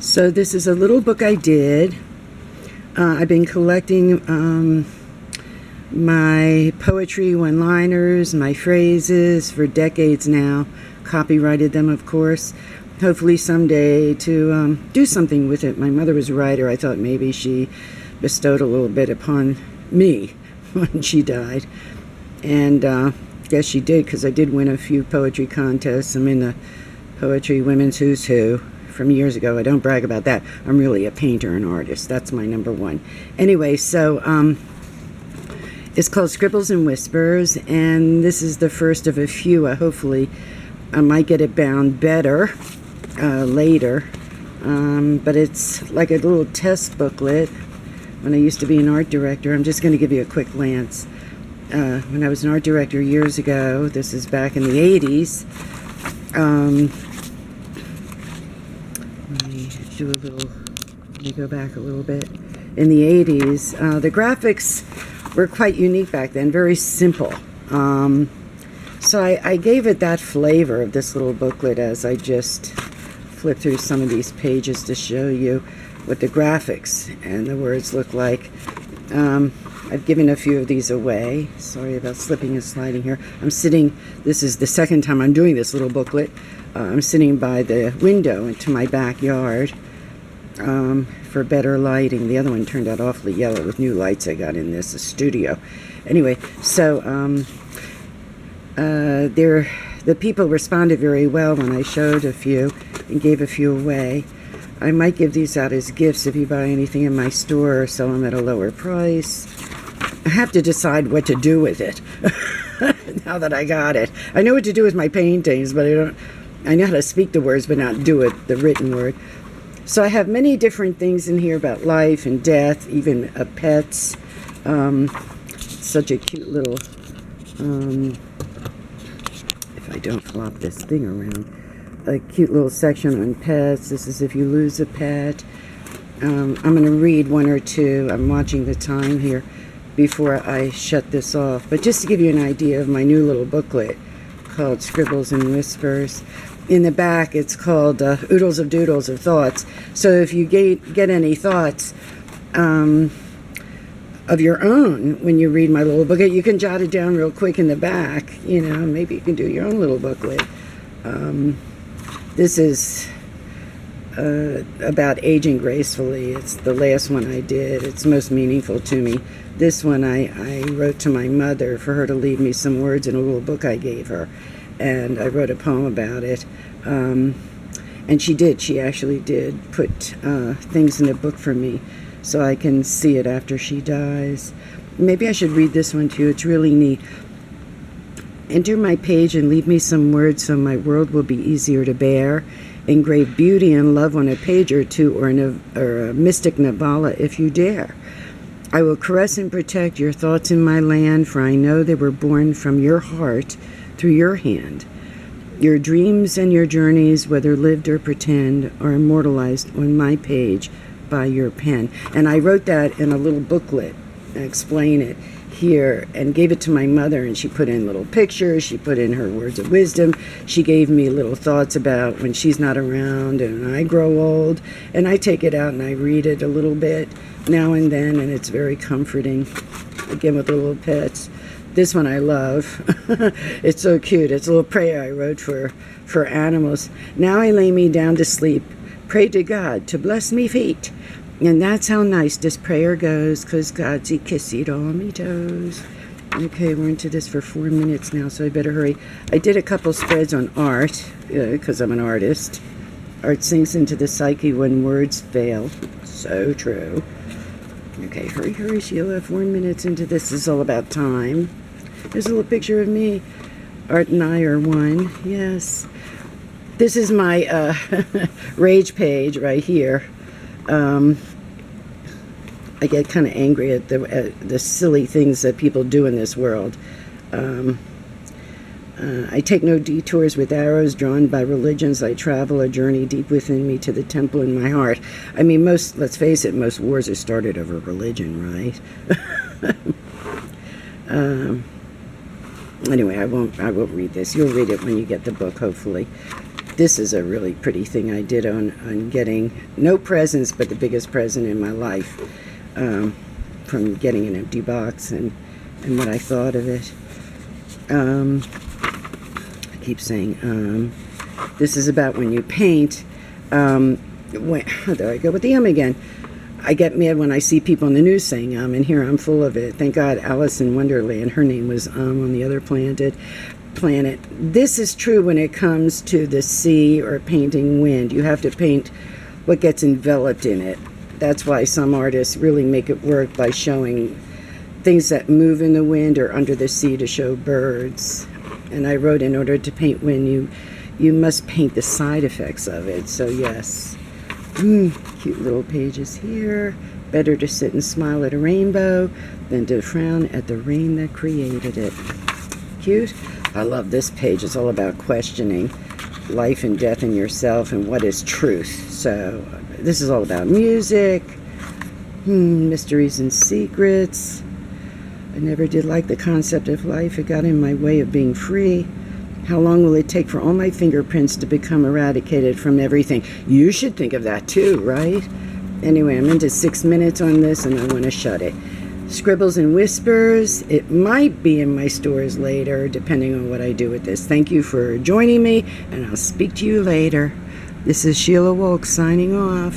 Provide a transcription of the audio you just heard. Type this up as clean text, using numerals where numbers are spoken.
So this is a little book I did. I've been collecting my poetry one-liners, my phrases for decades now. Copyrighted them, of course. Hopefully someday to do something with it. My mother was a writer. I thought maybe she bestowed a little bit upon me when she died. And yes, she did, because I did win a few poetry contests. I'm in the Poetry Women's Who's Who from years ago. I don't brag about that. I'm really a painter and artist. That's my number one. Anyway, so it's called Scribbles and Whispers, and this is the first of a few. Hopefully I might get it bound better later, but it's like a little test booklet. When I used to be an art director, I'm just going to give you a quick glance. When I was an art director years ago, this is back in the 80s, let me go back a little bit. In the 80s, the graphics were quite unique back then, very simple. So I gave it that flavor of this little booklet as I just flip through some of these pages to show you what the graphics and the words look like. I've given a few of these away. Sorry about slipping and sliding here. I'm sitting, this is the second time I'm doing this little booklet. I'm sitting by the window into my backyard for better lighting. The other one turned out awfully yellow with new lights I got in this studio. Anyway, so the people responded very well when I showed a few and gave a few away. I might give these out as gifts if you buy anything in my store or sell them at a lower price. I have to decide what to do with it now that I got it. I know what to do with my paintings, but I know how to speak the words but not do it, the written word. So I have many different things in here about life and death, even pets. Such a cute little, if I don't flop this thing around, a cute little section on pets. This is if you lose a pet. I'm going to read one or two. I'm watching the time here before I shut this off. But just to give you an idea of my new little booklet called Scribbles and Whispers. In the back, it's called Oodles of Doodles of Thoughts. So if you get any thoughts of your own when you read my little booklet, you can jot it down real quick in the back. You know, maybe you can do your own little booklet. This is about aging gracefully. It's the last one I did. It's most meaningful to me. This one I wrote to my mother for her to leave me some words in a little book I gave her. And I wrote a poem about it. And she did. She actually did put things in a book for me so I can see it after she dies. Maybe I should read this one to you. It's really neat. Enter my page and leave me some words so my world will be easier to bear. Engrave beauty and love on a page or two, or a mystic Nabala if you dare. I will caress and protect your thoughts in my land, for I know they were born from your heart through your hand. Your dreams and your journeys, whether lived or pretend, are immortalized on my page by your pen. And I wrote that in a little booklet, explain it here, and gave it to my mother, and she put in little pictures, she put in her words of wisdom, she gave me little thoughts about when she's not around and when I grow old, and I take it out and I read it a little bit now and then, and it's very comforting, again with the little pets. This one I love. It's so cute. It's a little prayer I wrote for animals. Now I lay me down to sleep, pray to God to bless me feet. And that's how nice this prayer goes, 'cause God's he kissed all me toes. Okay, we're into this for 4 minutes now, so I better hurry. I did a couple spreads on art, because I'm an artist. Art sinks into the psyche when words fail. So true. Okay, hurry, Sheila. 4 minutes into this. This is all about time. There's a little picture of me. Art and I are one. Yes. This is my rage page right here. I get kind of angry at the silly things that people do in this world. I take no detours with arrows drawn by religions. I travel a journey deep within me to the temple in my heart. I mean, let's face it, most wars are started over religion, right? Anyway, I won't read this. You'll read it when you get the book, hopefully. This is a really pretty thing I did on getting no presents, but the biggest present in my life, from getting an empty box and what I thought of it. I keep saying, this is about when you paint. There I go with the again. I get mad when I see people in the news saying and here I'm full of it. Thank God Alice in Wonderland, her name was on the other planet. This is true when it comes to the sea or painting wind. You have to paint what gets enveloped in it. That's why some artists really make it work by showing things that move in the wind or under the sea to show birds. And I wrote, in order to paint wind, you must paint the side effects of it. So yes, cute little pages here. Better to sit and smile at a rainbow than to frown at the rain that created it. Cute. I love this page. It's all about questioning life and death in yourself and what is truth. So this is all about music, mysteries and secrets. I never did like the concept of life. It got in my way of being free. How long will it take for all my fingerprints to become eradicated from everything? You should think of that too, right? Anyway, I'm into 6 minutes on this and I want to shut it. Scribbles and Whispers. It might be in my stores later, depending on what I do with this. Thank you for joining me, and I'll speak to you later. This is Sheila Wolk signing off.